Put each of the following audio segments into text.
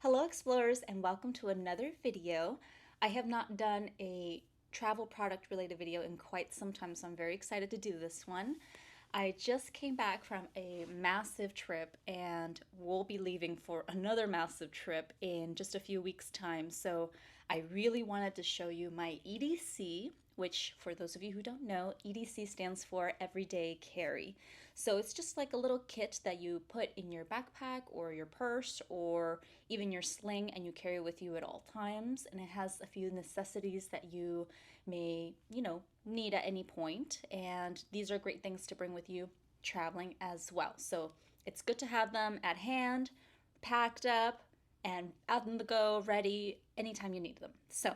Hello explorers and welcome to another video. I have not done a travel product related video in quite some time, so I'm very excited to do this one. I just came back from a massive trip and we'll be leaving for another massive trip in just a few weeks' time. So I really wanted to show you my EDC, which for those of you who don't know, EDC stands for Everyday Carry. So it's just like a little kit that you put in your backpack or your purse or even your sling and you carry with you at all times. And it has a few necessities that you may, need at any point. And these are great things to bring with you traveling as well. So it's good to have them at hand, packed up, and out on the go, ready anytime you need them. So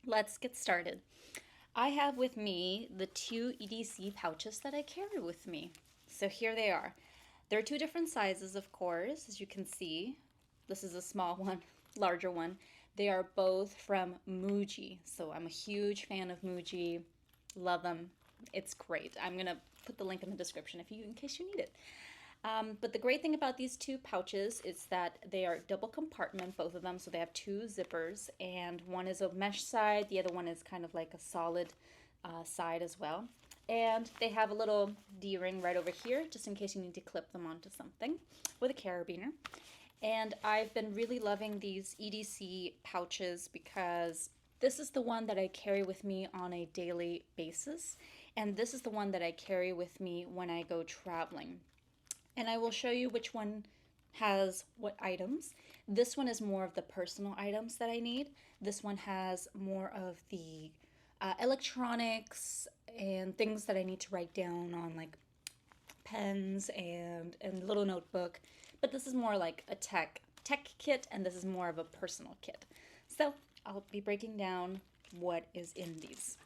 let's get started. I have with me the two EDC pouches that I carry with me. So here they are. There are two different sizes, of course, as you can see. This is a small one, larger one. They are both from Muji. So I'm a huge fan of Muji. Love them. It's great. I'm going to put the link in the description in case you need it. But the great thing about these two pouches is that they are double compartment, both of them. So they have two zippers, and one is a mesh side, the other one is kind of like a solid side as well. And they have a little D-ring right over here, just in case you need to clip them onto something with a carabiner. And I've been really loving these EDC pouches because this is the one that I carry with me on a daily basis. And this is the one that I carry with me when I go traveling. And I will show you which one has what items. This one is more of the personal items that I need. This one has more of the electronics and things that I need to write down on, like pens and a little notebook. But this is more like a tech kit, and this is more of a personal kit. So I'll be breaking down what is in these.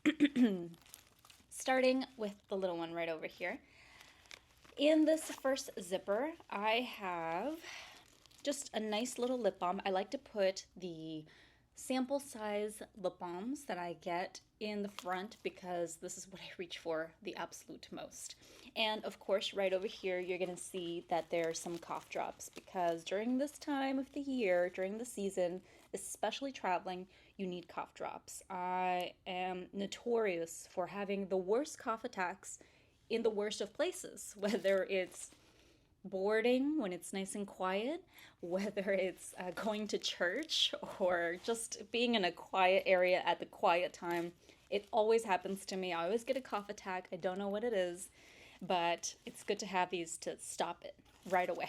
Starting with the little one right over here. In this first zipper, I have just a nice little lip balm. I like to put the sample size lip balms that I get in the front because this is what I reach for the absolute most. And of course, right over here, you're going to see that there are some cough drops because during this time of the year, during the season, especially traveling, you need cough drops. I am notorious for having the worst cough attacks in the worst of places, whether it's boarding when it's nice and quiet, whether it's going to church or just being in a quiet area at the quiet time. It always happens to me. I always get a cough attack. I don't know what it is, but it's good to have these to stop it right away.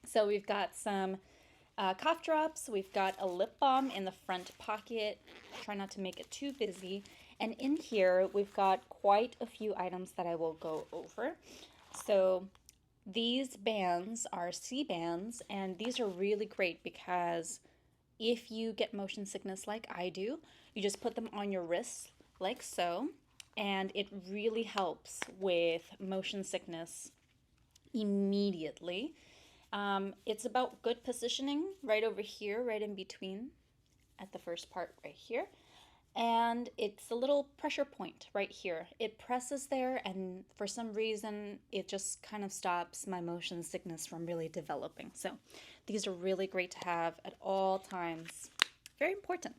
So we've got some cough drops. We've got a lip balm in the front pocket. Try not to make it too busy. And in here, we've got quite a few items that I will go over. So these bands are C-bands, and these are really great because if you get motion sickness like I do, you just put them on your wrists like so, and it really helps with motion sickness immediately. It's about good positioning right over here, right in between at the first part right here. And it's a little pressure point right here. It presses there, and for some reason, it just kind of stops my motion sickness from really developing. So these are really great to have at all times. Very important.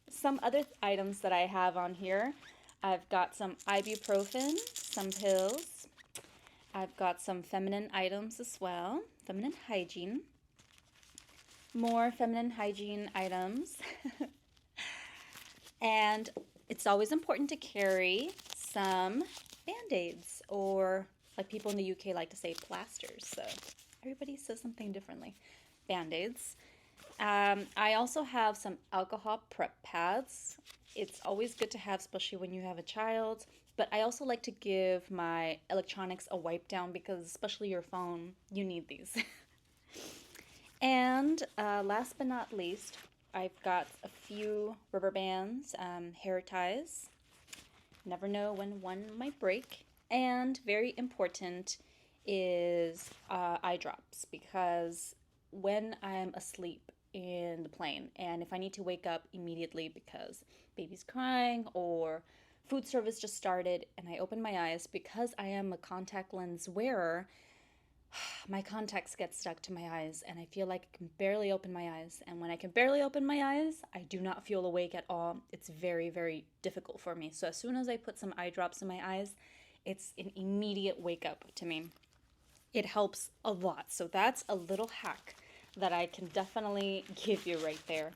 Some other items that I have on here. I've got some ibuprofen, some pills. I've got some feminine items as well, feminine hygiene. More feminine hygiene items. And it's always important to carry some Band-Aids, or like people in the UK like to say plasters. So everybody says something differently. Band-Aids. I also have some alcohol prep pads. It's always good to have, especially when you have a child. But I also like to give my electronics a wipe down because especially your phone, you need these. And last but not least, I've got a few rubber bands, hair ties. Never know when one might break. And very important is eye drops, because when I'm asleep in the plane and if I need to wake up immediately because baby's crying or food service just started and I open my eyes, because I am a contact lens wearer, my contacts get stuck to my eyes and I feel like I can barely open my eyes. And when I can barely open my eyes, I do not feel awake at all. It's very, very difficult for me. So as soon as I put some eye drops in my eyes, it's an immediate wake up to me. It helps a lot. So that's a little hack that I can definitely give you right there.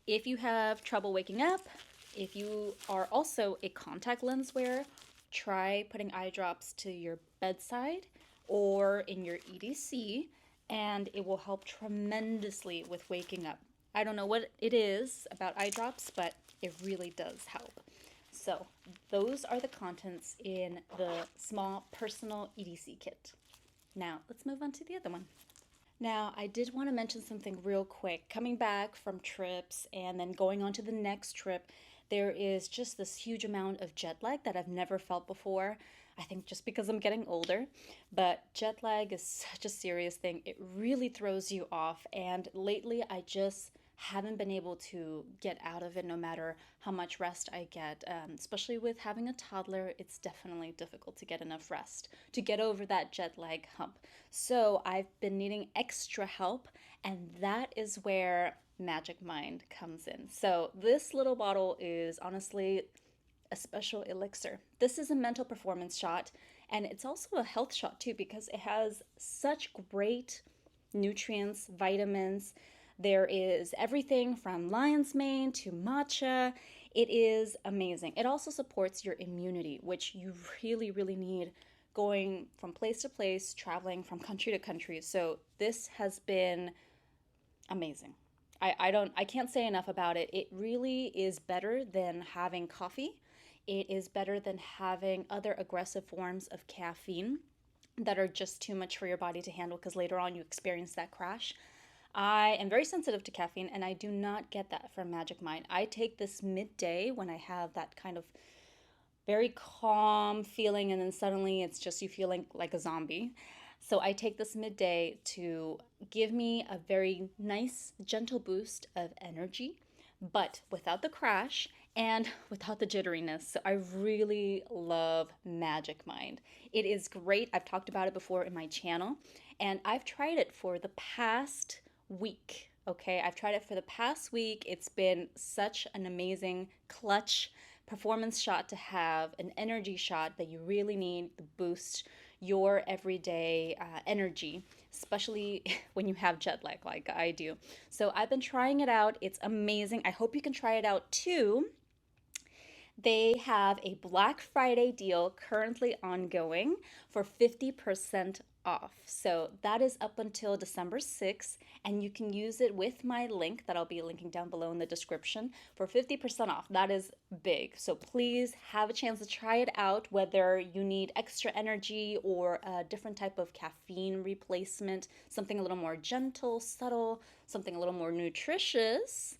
If you have trouble waking up, if you are also a contact lens wearer, try putting eye drops to your bedside or in your EDC, and it will help tremendously with waking up. I don't know what it is about eye drops, but it really does help. So those are the contents in the small personal EDC kit. Now let's move on to the other one. Now, I did want to mention something real quick. Coming back from trips and then going on to the next trip, there is just this huge amount of jet lag that I've never felt before. I think just because I'm getting older, but jet lag is such a serious thing. It really throws you off, and lately I just haven't been able to get out of it no matter how much rest I get. Especially with having a toddler, it's definitely difficult to get enough rest to get over that jet lag hump. So I've been needing extra help, and that is where Magic Mind comes in. So this little bottle is honestly a special elixir. This is a mental performance shot, and it's also a health shot too because it has such great nutrients, vitamins. There is everything from lion's mane to matcha. It is amazing. It also supports your immunity, which you really, really need going from place to place, traveling from country to country. So this has been amazing. I can't say enough about it. It really is better than having coffee. It is better than having other aggressive forms of caffeine that are just too much for your body to handle because later on you experience that crash. I am very sensitive to caffeine and I do not get that from Magic Mind. I take this midday when I have that kind of very calm feeling and then suddenly it's just you feeling like a zombie. So I take this midday to give me a very nice, gentle boost of energy, but without the crash and without the jitteriness. So I really love Magic Mind. It is great. I've talked about it before in my channel, and I've tried it for the past week. Okay, I've tried it for the past week. It's been such an amazing clutch performance shot to have, an energy shot that you really need to boost your everyday energy, especially when you have jet lag like I do. So I've been trying it out. It's amazing. I hope you can try it out too. They have a Black Friday deal currently ongoing for 50% off. So that is up until December 6th, and you can use it with my link that I'll be linking down below in the description for 50% off. That is big. So please have a chance to try it out, whether you need extra energy or a different type of caffeine replacement, something a little more gentle, subtle, something a little more nutritious.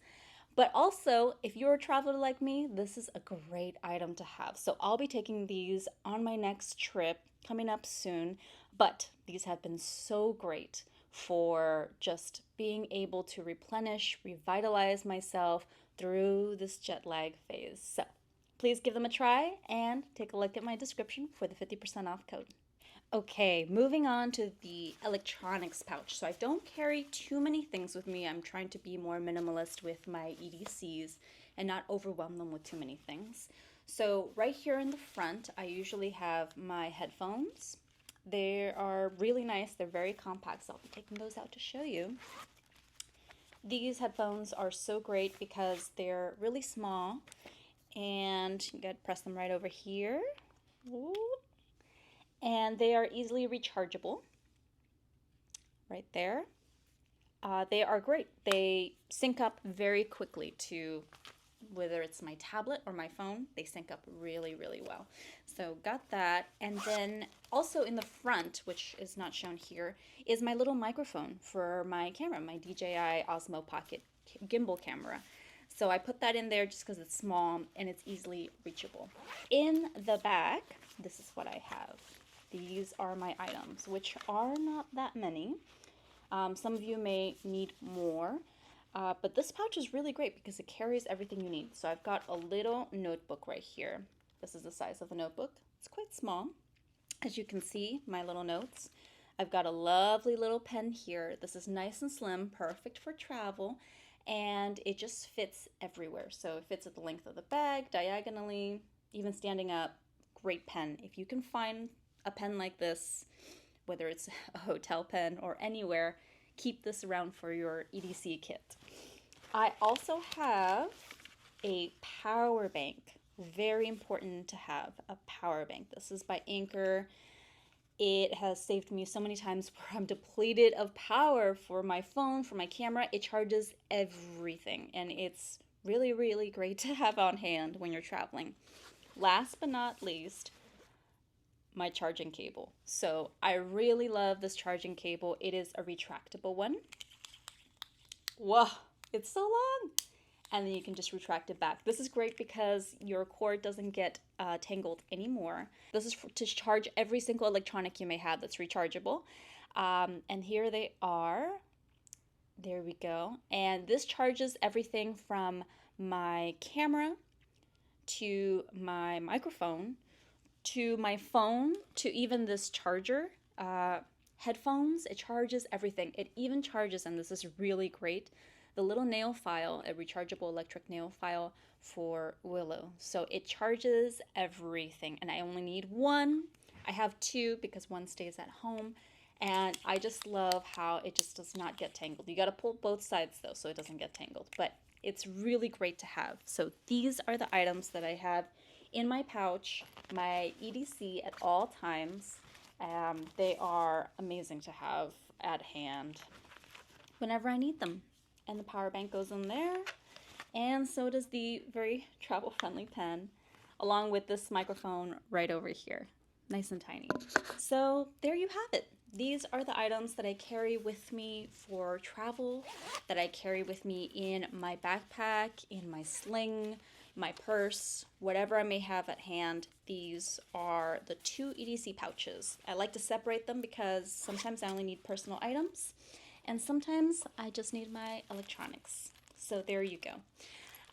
But also, if you're a traveler like me, this is a great item to have. So I'll be taking these on my next trip coming up soon. But these have been so great for just being able to replenish, revitalize myself through this jet lag phase. So please give them a try and take a look at my description for the 50% off code. Okay, moving on to the electronics pouch. So I don't carry too many things with me. I'm trying to be more minimalist with my EDCs and not overwhelm them with too many things. So right here in the front, I usually have my headphones. They are really nice. They're very compact, so I'll be taking those out to show you. These headphones are so great because they're really small, and you gotta press them right over here. Ooh. And they are easily rechargeable right there. They are great. They sync up very quickly to whether it's my tablet or my phone. They sync up really, really well. So got that. And then also in the front, which is not shown here, is my little microphone for my camera, my DJI Osmo Pocket gimbal camera. So I put that in there just because it's small and it's easily reachable. In the back, this is what I have. These are my items, which are not that many. Some of you may need more, but this pouch is really great because it carries everything you need. So I've got a little notebook right here. This is the size of a notebook. It's quite small. As you can see, my little notes. I've got a lovely little pen here. This is nice and slim, perfect for travel, and it just fits everywhere. So it fits at the length of the bag, diagonally, even standing up. Great pen. If you can find a pen like this, whether it's a hotel pen or anywhere, keep this around for your EDC kit. I also have a power bank. Very important to have a power bank. This is by Anchor. It has saved me so many times where I'm depleted of power for my phone, for my camera. It charges everything, and it's really, really great to have on hand when you're traveling. Last but not least, my charging cable. So I really love this charging cable. It is a retractable one. Whoa, it's so long. And then you can just retract it back. This is great because your cord doesn't get tangled anymore. This is to charge every single electronic you may have that's rechargeable. And here they are. There we go. And this charges everything from my camera to my microphone to my phone to even this charger. Headphones, it charges everything. It even charges, and this is really great, the little nail file, a rechargeable electric nail file for Willow. So it charges everything, and I only need one. I have two because one stays at home, and I just love how it just does not get tangled. You got to pull both sides though so it doesn't get tangled, but it's really great to have. So these are the items that I have in my pouch, my EDC at all times. They are amazing to have at hand whenever I need them. And the power bank goes in there, and so does the very travel-friendly pen, along with this microphone right over here. Nice and tiny. So there you have it. These are the items that I carry with me for travel, that I carry with me in my backpack, in my sling, my purse, whatever I may have at hand. These are the 2 EDC pouches. I like to separate them because sometimes I only need personal items, and sometimes I just need my electronics. So there you go.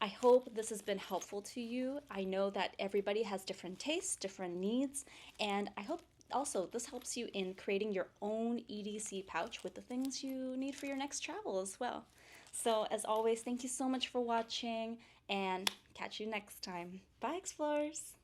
I hope this has been helpful to you. I know that everybody has different tastes, different needs, and I hope also this helps you in creating your own EDC pouch with the things you need for your next travel as well. So as always, thank you so much for watching, and catch you next time. Bye, explorers!